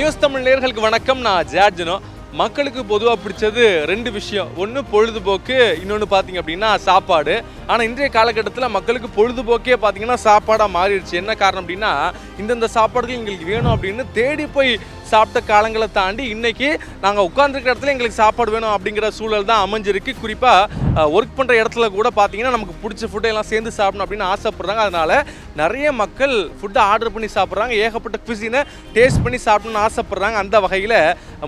News Tamil நேயர்களுக்கு வணக்கம். நான் ஜார்ஜனோ. மக்களுக்கு பொதுவாக பிடிச்சது ரெண்டு விஷயம். ஒன்று பொழுதுபோக்கு, இன்னொன்று பார்த்தீங்க அப்படின்னா சாப்பாடு. ஆனால் இன்றைய காலகட்டத்தில் மக்களுக்கு பொழுதுபோக்கே பார்த்தீங்கன்னா சாப்பாடாக மாறிடுச்சு. என்ன காரணம் அப்படின்னா, இந்தந்த சாப்பாடுகள் எங்களுக்கு வேணும் அப்படின்னு தேடி போய் சாப்பிட்ட காலங்களை தாண்டி இன்றைக்கி நாங்கள் உட்காந்துருக்கிற இடத்துல எங்களுக்கு சாப்பாடு வேணும் அப்படிங்கிற சூழல் தான் அமைஞ்சிருக்கு. குறிப்பாக ஒர்க் பண்ணுற இடத்துல கூட பார்த்தீங்கன்னா நமக்கு பிடிச்ச ஃபுட்டெல்லாம் சேர்ந்து சாப்பிடணும் அப்படின்னு ஆசைப்பட்றாங்க. அதனால் நிறைய மக்கள் ஃபுட்டை ஆர்டர் பண்ணி சாப்பிட்றாங்க. ஏகப்பட்ட குசினை டேஸ்ட் பண்ணி சாப்பிடணும்னு ஆசைப்பட்றாங்க. அந்த வகையில்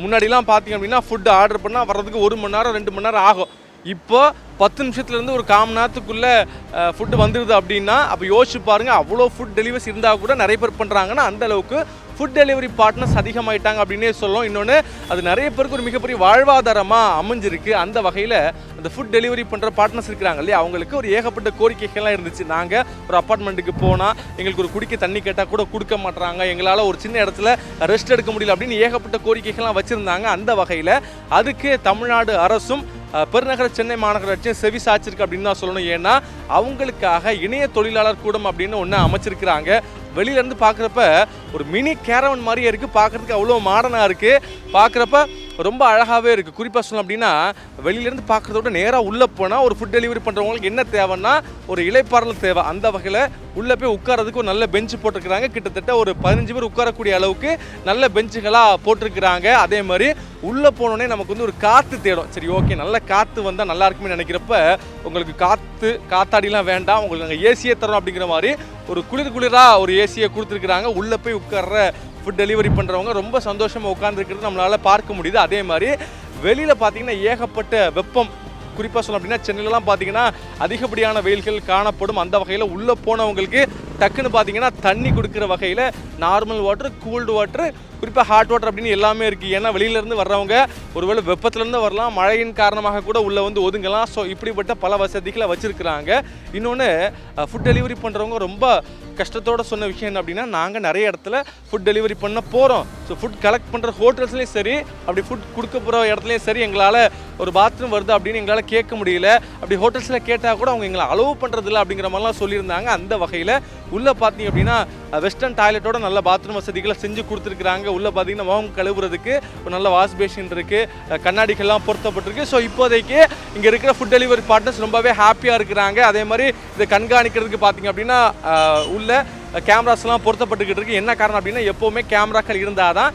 முன்னாடிலாம் பார்த்தீங்க அப்படின்னா ஃபுட்டு ஆர்டர் பண்ணால் வர்றதுக்கு 1 மணி நேரம் 2 மணி நேரம் ஆகும். இப்போ 10 நிமிஷத்துலேருந்து ஒரு 1/4 மணி நேரத்துக்குள்ளே ஃபுட்டு வந்துடுது அப்படின்னா அப்போ யோசிச்சு பாருங்கள். அவ்வளோ ஃபுட் டெலிவரிஸ் இருந்தால் கூட நிறைய பேர் பண்ணுறாங்கன்னா அந்த அளவுக்கு ஃபுட் டெலிவரி பார்ட்னர்ஸ் அதிகமாகிட்டாங்க அப்படின்னே சொல்லலாம். இன்னொன்று அது நிறைய பேருக்கு ஒரு மிகப்பெரிய வாழ்வாதாரமாக அமைஞ்சிருக்கு. அந்த வகையில் அந்த ஃபுட் டெலிவரி பண்ணுற பார்ட்னர்ஸ் இருக்கிறாங்க இல்லையா, அவங்களுக்கு ஒரு ஏகப்பட்ட கோரிக்கைகள்லாம் இருந்துச்சு. நாங்கள் ஒரு அப்பார்ட்மெண்ட்டுக்கு போனால் எங்களுக்கு ஒரு குடிக்க தண்ணி கேட்டால் கூட கொடுக்க மாட்டுறாங்க, எங்களால் ஒரு சின்ன இடத்துல ரெஸ்ட் எடுக்க முடியல அப்படின்னு ஏகப்பட்ட கோரிக்கைகள்லாம் வச்சுருந்தாங்க. அந்த வகையில் அதுக்கு தமிழ்நாடு அரசும் பெருநகர சென்னை மாநகராட்சியும் செவி சாய்ச்சிருக்கு அப்படின்னு தான் சொல்லணும். ஏன்னா அவங்களுக்காக இணைய தொழிலாளர் கூடம் அப்படின்னு ஒன்று அமைச்சிருக்கிறாங்க. வெளியிலேருந்து பார்க்குறப்ப ஒரு மினி கேரவன் மாதிரியே இருக்குது. பார்க்குறதுக்கு அவ்வளோ மாடர்னாக இருக்குது. பார்க்குறப்ப ரொம்ப அழகாகவே இருக்குது. குறிப்பாக சொல்லணும் அப்படின்னா வெளியிலேருந்து பார்க்குறத விட நேராக உள்ளே போனால் ஒரு ஃபுட் டெலிவரி பண்ணுறவங்களுக்கு என்ன தேவைன்னா ஒரு இலைப்பாறல் தேவை. அந்த வகையில் உள்ளே போய் உட்காரதுக்கு ஒரு நல்ல பெஞ்சு போட்டிருக்கிறாங்க. கிட்டத்தட்ட ஒரு 15 பேர் உட்காரக்கூடிய அளவுக்கு நல்ல பெஞ்சுகளாக போட்டிருக்கிறாங்க. அதே மாதிரி உள்ளே போனோடனே நமக்கு வந்து ஒரு காற்று தேடும். சரி, ஓகே, நல்ல காற்று வந்தால் நல்லா இருக்குமே நினைக்கிறப்ப உங்களுக்கு காத்தாடிலாம் வேண்டாம், உங்களுக்கு நாங்கள் ஏசியே தரோம் அப்படிங்கிற மாதிரி ஒரு குளிராக ஒரு ஏசியை கொடுத்துருக்குறாங்க. உள்ளே போய் உட்கார்ற ஃபுட் டெலிவரி பண்ணுறவங்க ரொம்ப சந்தோஷமாக உட்காந்துருக்கிறது நம்மளால் பார்க்க முடியுது. அதே மாதிரி வெளியில் பார்த்தீங்கன்னா ஏகப்பட்ட வெப்பம். குறிப்பாக சொல்லணும் அப்படின்னா சென்னையிலலாம் பார்த்தீங்கன்னா அதிகப்படியான வெயில்கள் காணப்படும். அந்த வகையில் உள்ளே போனவங்களுக்கு டக்குன்னு பார்த்தீங்கன்னா தண்ணி கொடுக்குற வகையில் நார்மல் வாட்டர், கூல்டு வாட்டர், குறிப்பாக ஹாட் வாட்டர் அப்படின்னு எல்லாமே இருக்குது. ஏன்னா வெளியிலேருந்து வர்றவங்க ஒருவேளை வெப்பத்துலேருந்து வரலாம், மழையின் காரணமாக கூட உள்ளே வந்து ஒதுங்கலாம். ஸோ இப்படிப்பட்ட பல வசதிகளை வச்சுருக்குறாங்க. இன்னொன்று ஃபுட் டெலிவரி பண்ணுறவங்க ரொம்ப கஷ்டத்தோடு சொன்ன விஷயம் என்ன அப்படின்னா, நாங்கள் நிறைய இடத்துல ஃபுட் டெலிவரி பண்ண போகிறோம். ஸோ ஃபுட் கலெக்ட் பண்ணுற ஹோட்டல்ஸ்லேயும் சரி, அப்படி ஃபுட் கொடுக்க போகிற இடத்துலையும் சரி, எங்களால் ஒரு பாத்ரூம் வருது அப்படின்னு எங்களால் கேட்க முடியல. அப்படி ஹோட்டல்ஸில் கேட்டால் கூட அவங்க எங்களை அலோவ் பண்ணுறதில்ல அப்படிங்கிற மாதிரிலாம் சொல்லியிருந்தாங்க. அந்த வகையில் உள்ளே பார்த்தீங்க அப்படின்னா வெஸ்டர்ன் டாய்லெட்டோட நல்ல பாத்ரூம் வசதிகளை செஞ்சு கொடுத்துருக்குறாங்க. உள்ளே பார்த்தீங்கன்னா முகம் கழுவுறதுக்கு ஒரு நல்ல வாஷ் பேஷன் இருக்குது, கண்ணாடிகள்லாம் பொருத்தப்பட்டிருக்கு. ஸோ இப்போதைக்கு இங்கே இருக்கிற ஃபுட் டெலிவரி பார்ட்னர்ஸ் ரொம்பவே ஹாப்பியாக இருக்கிறாங்க. அதே மாதிரி இதை கண்காணிக்கிறதுக்கு பார்த்தீங்க அப்படின்னா உள்ள கேமராஸ்லாம் பொருத்தப்பட்டுக்கிட்டு இருக்குது. என்ன காரணம் அப்படின்னா எப்போவுமே கேமராக்கள் இருந்தால் தான்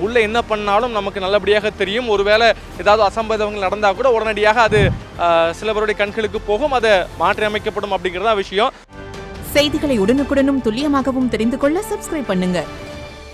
உள்ளே என்ன பண்ணாலும் நமக்கு நல்லபடியாக தெரியும். ஒருவேளை ஏதாவது அசம்பாவிதங்கள் நடந்தால் கூட உடனடியாக அது சில பேருடைய கண்களுக்கு போகும், அதை மாற்றி அமைக்கப்படும் அப்படிங்கிறதா விஷயம். செய்திகளை உடனுக்குடனும் துல்லியமாகவும் தெரிந்து கொள்ள சப்ஸ்கிரைப் பண்ணுங்க.